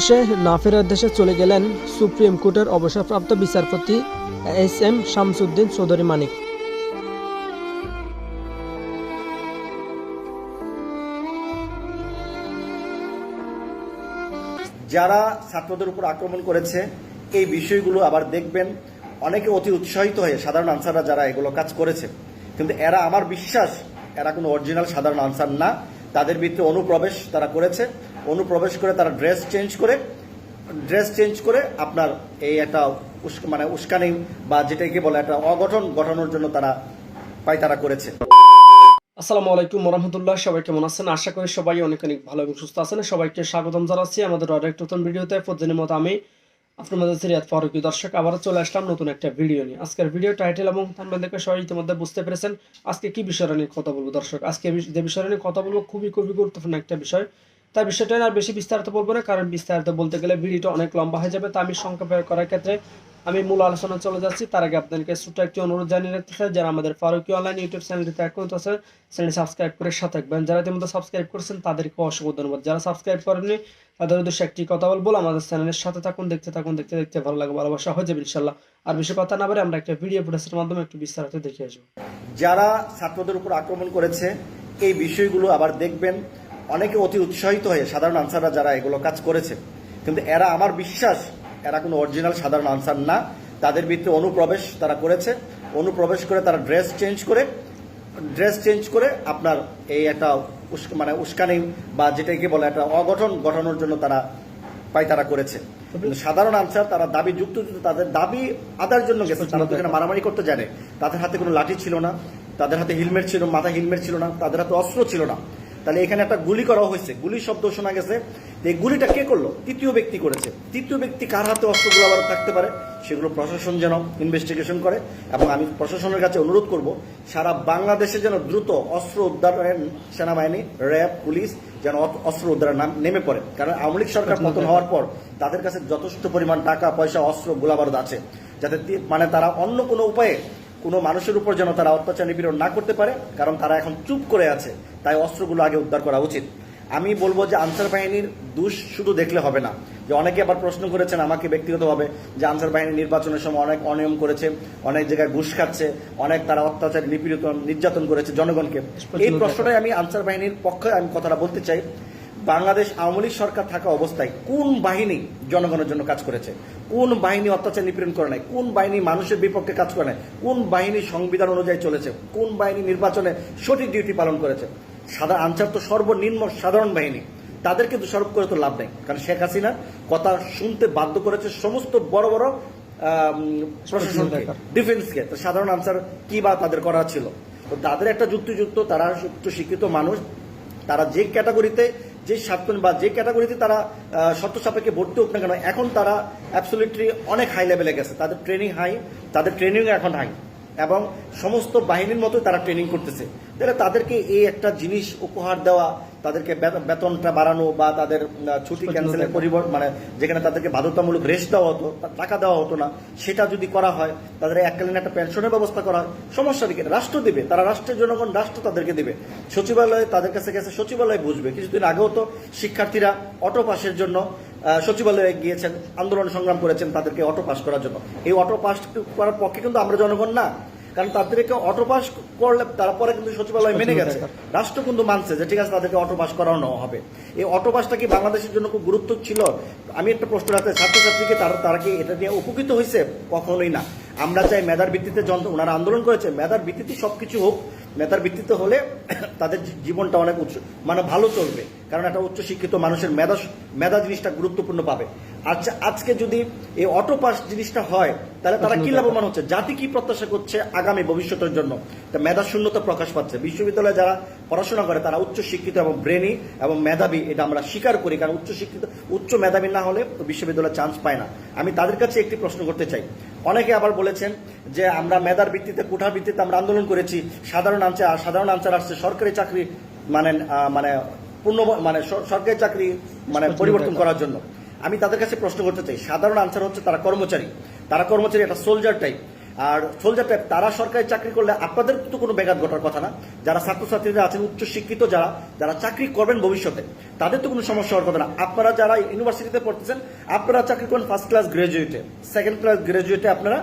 দেশে না ফেরার দেশে চলে গেলেন সুপ্রিম কোর্টের অবসরপ্রাপ্ত বিচারপতি এস.এম. শামসুদ্দিন চৌধুরী মানিক। যারা ছাত্রদের উপর আক্রমণ করেছে এই বিষয়গুলো আবার দেখবেন অনেকে অতি উৎসাহিত হয়ে সাধারণ আনসাররা যারা এগুলো কাজ করেছে, কিন্তু এরা আমার বিশ্বাস এরা কোনো অরিজিনাল সাধারণ আনসার না। তাদের ভিতরে অনুপ্রবেশ তারা করেছে, অনুপ্রবেশ করে তারা ড্রেস চেঞ্জ করে আপনার এই একটা উস্কানি বা যেটাকে বলে একটা অঘটন ঘটানোর জন্য তারা করেছে। আসসালামু আলাইকুম রহমতুল্লাহ, সবাই কেমন আছেন? আশা করি সবাই অনেক ভালো এবং সুস্থ আছেন। সবাইকে স্বাগতম জানাচ্ছি আমাদের আরেক নতুন ভিডিওতে। প্রতিদিনের মতো আমি আপনাদের সিরিয়াত ফারুকি দর্শক আবারও চলে আসলাম নতুন একটা ভিডিও নিয়ে। আজকের ভিডিও টাইটেল এবং থাম্বনেল দেখে সবাই ইতিমধ্যে বুঝতে পেরেছেন আজকে কি বিষয় নিয়ে কথা বলবো। দর্শক, আজকে যে বিষয় নিয়ে কথা বলবো খুবই গুরুত্বপূর্ণ একটা বিষয়। তাই বিষয়টা আর বেশি বিস্তারিত বলবো না, কারণ বিস্তারিত বলতে গেলে ভিডিওটা অনেক লম্বা হয়ে যাবে। তা আমি সংক্ষেপে করার ক্ষেত্রে আমি মূল আলোচনা চলে যাচ্ছি। তার আগে আপনাদেরকে ছোট্ট একটি অনুরোধ জানিয়ে রাখতে চাই, যারা আমাদের ফারুকি অনলাইন ইউটিউব চ্যানেলটিতে অ্যাকাউন্ট আছে চ্যানেলটি সাবস্ক্রাইব করে সাথে থাকবেন। যারা ইতিমধ্যে সাবস্ক্রাইব করেছেন তাদেরকে অসংখ্য ধন্যবাদ। যারা সাবস্ক্রাইব করেননি তাদের উদ্দেশ্যে একটি কথা বলবো, আমাদের চ্যানেলের সাথে থাকুন, দেখতে ভালো লাগে, ভালোবাসা হয়ে যাবে ইনশাল্লাহ। আর বেশি কথা না বলে আমরা একটা ভিডিও ফুটেজের মাধ্যমে একটু বিস্তারিত দেখে আসবো। যারা ছাত্রদের উপর আক্রমণ করেছে এই বিষয়গুলো আবার দেখবেন অনেকে অতি উৎসাহিত হয়ে সাধারণ আনসাররা যারা এগুলো কাজ করেছে, কিন্তু এরা আমার বিশ্বাস এরা কোনো অরিজিনাল সাধারণ আনসার না। তাদের ভিতরে অনুপ্রবেশ তারা করেছে, অনুপ্রবেশ করে তারা ড্রেস চেঞ্জ করে আপনার এই একটা উস্কানি বা যেটাকে বলে একটা অঘটন ঘটানোর জন্য তারা করেছে। কিন্তু সাধারণ আনসার তারা দাবি তাদের দাবি আদায়ের জন্য গেছে। তারা তো এখানে মারামারি করতে জানে। তাদের হাতে কোনো লাঠি ছিল না, তাদের হাতে হেলমেট ছিল, মাথায় হেলমেট ছিল না, তাদের হাতে অস্ত্র ছিল না। তাহলে এখানে একটা গুলি করা হয়েছে, গুলির শব্দ শোনা গেছে। এই গুলিটা কে করলো? তৃতীয় ব্যক্তি করেছে। তৃতীয় ব্যক্তি কার হাতে অস্ত্রগুলো আবার থাকতে পারে সেগুলো প্রশাসন যেন ইনভেস্টিগেশন করে। এবং আমি প্রশাসনের কাছে অনুরোধ করব সারা বাংলাদেশে যেন দ্রুত অস্ত্র উদ্ধারের সেনাবাহিনী, র্যাব, পুলিশ যেন অস্ত্র উদ্ধারের নেমে পড়ে। কারণ আওয়ামী লীগ সরকার পতন হওয়ার পর তাদের কাছে যথেষ্ট পরিমাণ টাকা পয়সা, অস্ত্র, গোলাবারুদ আছে, যাতে তারা অন্য কোনো উপায়ে কোনো মানুষের উপর যেন তারা অত্যাচার নিপীড়ন না করতে পারে। কারণ তারা এখন চুপ করে আছে, তাই অস্ত্রগুলো আগে উদ্ধার করা উচিত। আমি বলবো যে আনসার বাহিনীর দোষ শুধু দেখলে হবে না। যে অনেকে আবার প্রশ্ন করেছেন আমাকে ব্যক্তিগতভাবে যে আনসার বাহিনী নির্বাচনের সময় অনেক অনিয়ম করেছে, অনেক জায়গায় ঘুষ খাচ্ছে, অনেক তারা অত্যাচার নির্যাতন করেছে জনগণকে। এই প্রশ্নটাই আমি আনসার বাহিনীর পক্ষে আমি কথাটা বলতে চাই। বাংলাদেশ আওয়ামী লীগ সরকার থাকা অবস্থায় কোন বাহিনী জনগণের জন্য কাজ করেছে? কোন বাহিনী অত্যাচার নিপীড়ন করে নাই? কোন বাহিনী মানুষের বিপক্ষে কাজ করে নাই? কোন বাহিনী সংবিধান অনুযায়ী চলেছে? কোন বাহিনী নির্বাচনে সঠিক ডিউটি পালন করেছে? সাধারণ আনসার তো সর্বনিম্ন সাধারণ বাহিনী, তাদেরকে দোষারোপ করে তো লাভ নেই। কারণ শেখ হাসিনা কথা শুনতে বাধ্য করেছে সমস্ত বড় বড় প্রশাসনকে, ডিফেন্সকে। তো সাধারণ আনসার কি বা তাদের করা ছিল? তো তাদের একটা যুক্তিযুক্ত, তারা উচ্চ শিক্ষিত মানুষ, তারা যে ক্যাটাগরিতে যে স্বার্থ বা যে ক্যাটাগরিতে তারা শর্ত সাপেক্ষে ভর্তি হোক না কেন, এখন তারা অ্যাবসলিউটলি অনেক হাই লেভেলে গেছে। তাদের ট্রেনিং হাই, তাদের ট্রেনিং এখন হাই, এবং সমস্ত বাহিনীর মতো তারা ট্রেনিং করতেছে। তাহলে তাদেরকে এই একটা জিনিস উপহার দেওয়া, তাদেরকে বেতনটা বাড়ানো বা তাদের ছুটি ক্যান্সেলের পরিবর্তন, যেখানে তাদেরকে বাধ্যতামূলক রেস্ট দেওয়া হতো, টাকা দেওয়া হতো না, সেটা যদি করা হয়, তাদের এককালীন একটা পেনশনের ব্যবস্থা করা হয়, সমস্যা কি? রাষ্ট্র দেবে, তারা রাষ্ট্রের জনগণ, রাষ্ট্র তাদেরকে দেবে। সচিবালয়ে তাদের কাছে গেছে, সচিবালয় বুঝবে। কিছুদিন আগেও তো শিক্ষার্থীরা অটো পাসের জন্য সচিবালয়ে গিয়েছেন, আন্দোলন সংগ্রাম করেছেন তাদেরকে অটো পাস করার জন্য। এই অটো পাস করার পক্ষে কিন্তু আমরা জনগণ না, কারণ তাদেরকে অটো পাস করলে তারপরে কিন্তু সচিবালয় মেনে গেছে, রাষ্ট্র কিন্তু মানছে যে ঠিক আছে তাদেরকে অটো পাস করানো হবে। এই অটো পাসটা কি বাংলাদেশের জন্য খুব গুরুত্ব ছিল? আমি একটা প্রশ্ন রাখতে, ছাত্রছাত্রীকে তারা কি এটা নিয়ে উপকৃত হয়েছে? কখনোই না। আমরা চাই মেধার ভিত্তিতে, ওনারা আন্দোলন করেছে, মেধার ভিত্তিতে সবকিছু হোক। মেধার ভিত্তিতে হলে তাদের জীবনটা অনেক ভালো চলবে, কারণ একটা উচ্চ শিক্ষিত মানুষের মেধা জিনিসটা গুরুত্বপূর্ণ পাবে। আচ্ছা, আজকে যদি এই অটো পাস জিনিসটা হয় তাহলে তারা কি লাভবান হচ্ছে? জাতি কি প্রত্যাশা করছে আগামী ভবিষ্যতের জন্য? মেধা শূন্যতা প্রকাশ পাচ্ছে। বিশ্ববিদ্যালয়ে যারা পড়াশোনা করে তারা উচ্চ শিক্ষিত এবং ব্রেনি এবং মেধাবী, এটা আমরা স্বীকার করি। কারণ উচ্চ মেধাবী না হলে বিশ্ববিদ্যালয়ে চান্স পায় না। আমি তাদের কাছে একটি প্রশ্ন করতে চাই। অনেকে আবার বলেছেন যে আমরা মেধার ভিত্তিতে, কোঠার ভিত্তিতে আমরা আন্দোলন করেছি, সাধারণ আনসার আসছে সরকারি চাকরি সরকারি চাকরি পরিবর্তন করার জন্য। আমি তাদের কাছে প্রশ্ন করতে চাই, সাধারণ আনসার হচ্ছে তারা কর্মচারী, একটা সোলজার টাইপ। আর সোলজার টাইপ তারা সরকারি চাকরি করলে আপনাদের তো কোনো ব্যাঘাত ঘটার কথা না। যারা ছাত্রছাত্রীরা আছেন উচ্চশিক্ষিত যারা যারা চাকরি করবেন ভবিষ্যতে তাদের তো কোনো সমস্যা হওয়ার কথা না। আপনারা যারা ইউনিভার্সিটিতে পড়তেছেন আপনারা চাকরি করেন ফার্স্ট ক্লাস গ্রাজুয়েটে, সেকেন্ড ক্লাস গ্রাজুয়েটে আপনারা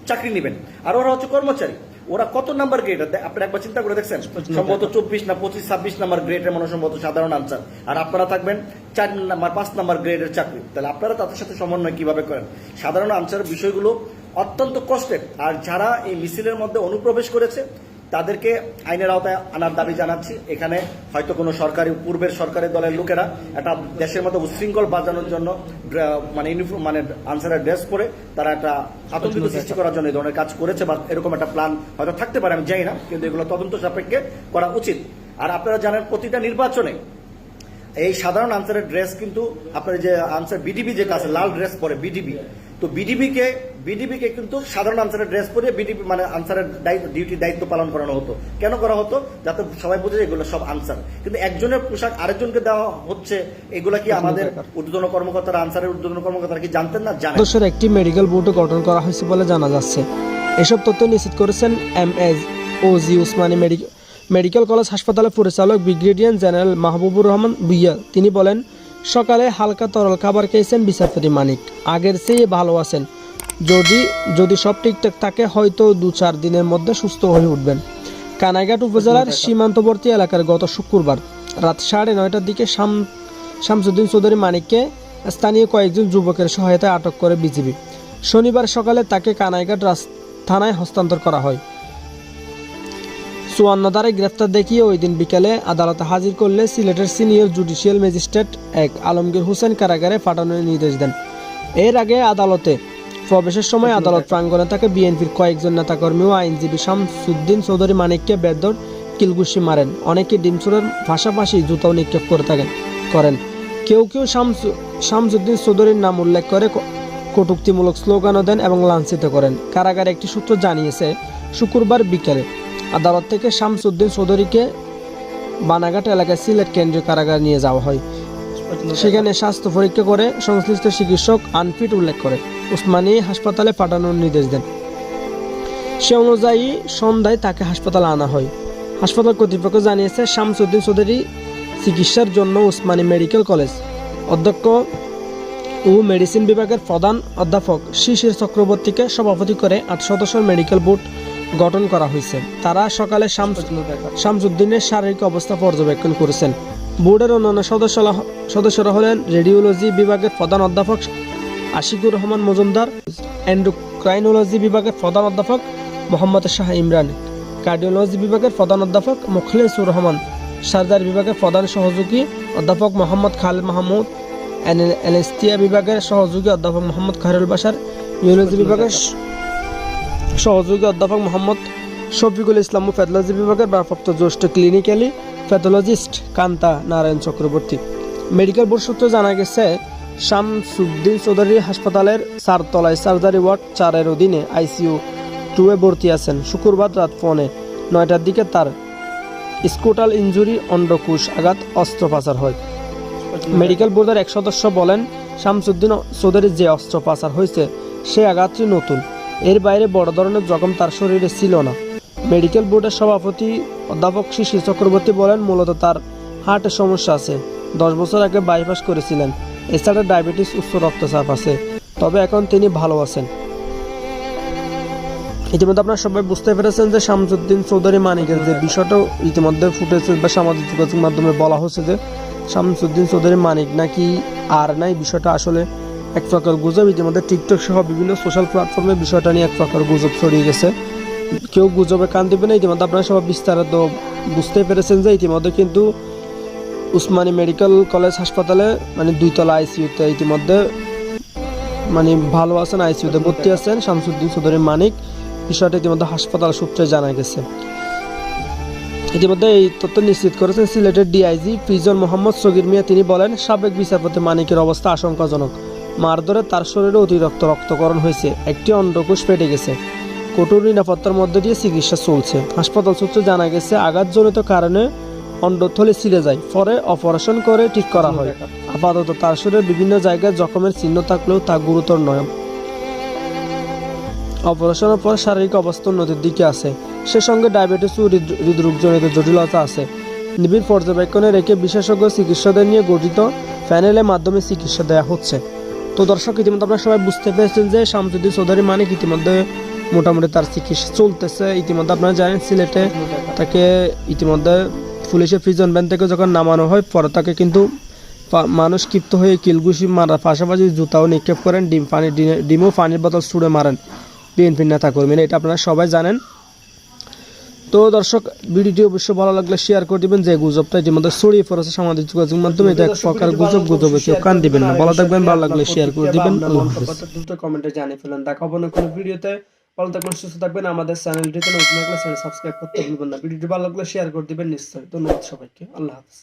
চাকরি নেবেন। আর ওরা হচ্ছে কর্মচারী, ওরা কত নাম্বার গ্রেড আপনি একবার চিন্তা করে দেখছেন? সম্ভবত 24 না 25 26 নাম্বার গ্রেডের মনে সম্ভবত সাধারণ আনসার, আর আপনারা থাকবেন 4 নাম্বার 5 নাম্বার গ্রেডের চাকরি। তাহলে আপনারা তাদের সাথে সমন্বয় কিভাবে করেন? সাধারণ আনসারের বিষয়গুলো অত্যন্ত কষ্টের। আর যারা এই মিছিলের মধ্যে অনুপ্রবেশ করেছে তাদেরকে আইনের আওতায় আনার দাবি জানাচ্ছি। এখানে হয়তো কোনো পূর্বের সরকারি দলের লোকেরা একটা দেশের মধ্যে উচ্ছৃঙ্খল বাজানোর জন্য মানে ইউনিফর্ম মানে আনসারের ড্রেস পরে তারা একটা আতঙ্কিত সৃষ্টি করার জন্য এই ধরনের কাজ করেছে, বা এরকম একটা প্ল্যান হয়তো থাকতে পারে, আমি জানি না, কিন্তু এগুলো তদন্ত সাপেক্ষে করা উচিত। আর আপনারা জানেন প্রতিটা নির্বাচনে এই সাধারণ আনসারের ড্রেস কিন্তু আপনার যে আনসার বিডিবি যেটা আছে লাল ড্রেস পরে বিডিবি, তো বিডিবিকে কিন্তু সাধারণ আনসারের ড্রেস পরে বিডিবি মানে আনসারের দায়িত্ব পালন করানো হতো। কেন করা হতো? যাতে সবাই বোঝে এগুলো সব আনসার। কিন্তু একজনের পোশাক আরেকজনকে দেওয়া হচ্ছে, এগুলা কি আমাদের ঊর্ধ্বতন কর্মকর্তারা, আনসারের ঊর্ধ্বতন কর্মকর্তারা কি জানতেন না? জানেন। সদস্যের একটি মেডিকেল বোর্ড গঠন করা হয়েছে বলে জানা যাচ্ছে। এসব তথ্য নিশ্চিত করেছেন MSOG উসমানী মেডিকেল কলেজ হাসপাতালের পরিচালক ব্রিগেডিয়ার জেনারেল মাহবুবুর রহমান ভুইয়া। তিনি বলেন, সকালে হালকা তরল খাবার খেয়েছেন বিচারপতি মানিক, আগের চেয়ে ভালো আছেন। যদি সব ঠিকঠাক থাকে হয়তো 2-4 দিনের মধ্যে সুস্থ হয়ে উঠবেন। কানাইঘাট উপজেলার সীমান্তবর্তী এলাকার গত শুক্রবার রাত 9:30টার দিকে শামসুদ্দিন চৌধুরী মানিককে স্থানীয় কয়েকজন যুবকের সহায়তায় আটক করে বিজিবি। শনিবার সকালে তাকে কানাইঘাট থানায় হস্তান্তর করা হয়। 54 ধারায় গ্রেফতার দেখিয়ে ওই দিন বিকেলে আদালতে হাজির করলে সিলেটের senior judicial magistrate Alamgir Hossain কারাগারে পাঠানোর নির্দেশ দেন। এর আগে আদালতে প্রবেশের সময় আদালত প্রাঙ্গণে তাকে বিএনপির কয়েকজন নেতাকর্মী ও আইনজীবী শামসুদ্দিন চৌধুরী মানিককে বেদর কিলঘুষি মারেন। অনেকে ডিমছুরের পাশাপাশি জুতাও নিক্ষেপ করেন। কেউ শামসুদ্দিন চৌধুরীর নাম উল্লেখ করে কটূক্তিমূলক স্লোগানও দেন এবং লাঞ্ছিত করেন। কারাগারে একটি সূত্র জানিয়েছে, শুক্রবার বিকেলে আদালত থেকে শামসুদ্দিন চৌধুরীকে বানাঘাট এলাকায় সিলেট কেন্দ্রীয় কারাগারে নিয়ে যাওয়া হয়। সেখানে স্বাস্থ্য পরীক্ষা করে সংশ্লিষ্ট চিকিৎসক আনফিট উল্লেখ করে উসমানী হাসপাতালে পাঠানোর নির্দেশ দেন। সে অনুযায়ী সন্ধ্যায় তাকে হাসপাতালে আনা হয়। হাসপাতাল কর্তৃপক্ষ জানিয়েছে, শামসুদ্দিন চৌধুরী চিকিৎসার জন্য উসমানী মেডিকেল কলেজ অধ্যক্ষ ও মেডিসিন বিভাগের প্রধান অধ্যাপক শিশির চক্রবর্তীকে সভাপতি করে 8 সদস্যের মেডিকেল বোর্ড গঠন করা হয়েছে। তারা সকালে শামসুদ্দিনের শারীরিক অবস্থা পর্যবেক্ষণ করেছেন। বোর্ডের অন্যান্য সদস্যরা হলেন রেডিওলজি বিভাগের প্রধান অধ্যাপক আশিকুর রহমান মজুমদার, এন্ডোক্রাইনোলজি বিভাগের প্রধান অধ্যাপক মোহাম্মদ শাহ ইমরান, কার্ডিওলজি বিভাগের প্রধান অধ্যাপক মুখলেসুর রহমান, সার্জারি বিভাগের প্রধান সহযোগী অধ্যাপক মোহাম্মদ খালেদ মাহমুদ, অ্যানেস্থিয়া বিভাগের সহযোগী অধ্যাপক মোহাম্মদ খায়রুল বাশার, ইউরোলজি বিভাগের সহযোগী অধ্যাপক মোহাম্মদ শফিকুল ইসলাম ও প্যাথোলজি বিভাগের ভারপ্রাপ্ত জ্যেষ্ঠ clinically pathologist Kanta Narayan Chakraborty. Medical board সূত্রে জানা গেছে, শামসুদ্দিন চৌধুরী হাসপাতালের 4 তলায় সার্জারি ওয়ার্ড 4-এর অধীনে ICU 2-এ ভর্তি আছেন। শুক্রবার রাত 9:45টার দিকে তার স্কুটাল ইনজুরি অন্ডকোষ আঘাত অস্ত্রোপচার হয়। মেডিকেল বোর্ডের এক সদস্য বলেন, শামসুদ্দিন চৌধুরীর যে অস্ত্রোপচার হয়েছে সে আঘাতটি নতুন, এর বাইরে বড় ধরনের জখম তার শরীরে ছিল না। মেডিকেল বোর্ডের সভাপতি অধ্যাপক শিশির চক্রবর্তী বলেন, মূলত তার হার্টের সমস্যা আছে, 10 বছর আগে বাইপাস করেছিলেন। এছাড়া ডায়াবেটিস, উচ্চ রক্তচাপ আছে, তবে এখন তিনি ভালো আছেন। ইতিমধ্যে আপনারা সবাই বুঝতে পেরেছেন যে শামসুদ্দিন চৌধুরী মানিকের যে বিষয়টা ইতিমধ্যে ফুটেছে বা সামাজিক যোগাযোগ মাধ্যমে বলা হচ্ছে যে শামসুদ্দিন চৌধুরী মানিক নাকি আর নাই, বিষয়টা আসলে এক প্রকার গুজব। ইতিমধ্যে টিকটক সহ বিভিন্ন সোশ্যাল প্ল্যাটফর্মে বিষয়টা নিয়ে এক প্রকার গুজব ছড়িয়ে গেছে। কেউ গুজবে কান দিবে না। ইতিমধ্যে আপনারা সবাই বিস্তারিত বুঝতে পেরেছেন যে ইতিমধ্যে কিন্তু উসমানী মেডিকেল কলেজ হাসপাতালে 2 তলা ICUতে ইতিমধ্যে ভালো আছেন, ICUতে ভর্তি আছেন শামসুদ্দিন চৌধুরী মানিক। বিষয়টা ইতিমধ্যে হাসপাতাল সূত্রে জানা গেছে। ইতিমধ্যে এই তথ্য নিশ্চিত করেছেন সিলেটের DIG প্রিজন মোহাম্মদ সগির মিয়া। তিনি বলেন, সাবেক বিচারপতি মানিকের অবস্থা আশঙ্কাজনক। মারধরে তার শরীরে অতিরিক্ত রক্তক্ষরণ হয়েছে, একটি অন্ডকোষ ফেটে গেছে, কঠোর নিরাপত্তার মধ্যে দিয়ে চিকিৎসা চলছে। হাসপাতাল সূত্রে জানা গেছে, আঘাতজনিত কারণে অন্ডথলি ছিঁড়ে যায়, পরে অপারেশন করে ঠিক করা হয়। আপাতত তার শরীরে বিভিন্ন জায়গায় জখমের চিহ্ন থাকলেও তা গুরুতর নয়। অপারেশনের পর শারীরিক অবস্থা উন্নতির দিকে আছে, সে সঙ্গে ডায়াবেটিস ও হৃদরোগজনিত জটিলতা আছে। নিবিড় পর্যবেক্ষণে রেখে বিশেষজ্ঞ চিকিৎসকদের নিয়ে গঠিত প্যানেলের মাধ্যমে চিকিৎসা দেওয়া হচ্ছে। তো দর্শক, ইতিমধ্যে আপনারা সবাই বুঝতে পেরেছেন যে শামসুদ্দিন চৌধুরী মানিক ইতিমধ্যে মোটামুটি তার চিকিৎসা চলতেছে। ইতিমধ্যে আপনারা জানেন সিলেটে তাকে ইতিমধ্যে পুলিশের প্রিজন ভ্যান থেকে যখন নামানো হয়, পরে তাকে কিন্তু মানুষ ক্ষিপ্ত হয়ে কিলঘুষি মারার পাশাপাশি জুতাও নিক্ষেপ করেন, ডিমও পানির বোতল ছুঁড়ে মারেন বিএনপির নেতা কর্মীরা। এটা আপনারা সবাই জানেন। তো দর্শক, ভিডিওটি অবশ্যই ভালো লাগলে শেয়ার করে দিবেন। যে গুজবটা ইতিমধ্যে ছড়িয়ে পড়েছে সামাজিক যোগাযোগ মাধ্যমে, এটা এক প্রকার গুজবে কেউ কান দিবেন না। ভালো থাকবেন, ভালো লাগলে শেয়ার করে দিবেন। আল্লাহ হাফেজ। দ্রুত কমেন্টে জানিয়ে ফেলেন। দেখা হবে না কোনো ভিডিওতে। ভালো থাকবেন, সুস্থ থাকবেন। আমাদের চ্যানেলটিতে নতুন লাগলে চ্যানেল সাবস্ক্রাইব করতে ভুলবেন না। ভিডিওটি ভালো লাগলে শেয়ার করে দিবেন নিশ্চয়ই। ধন্যবাদ সবাইকে। আল্লাহ হাফেজ।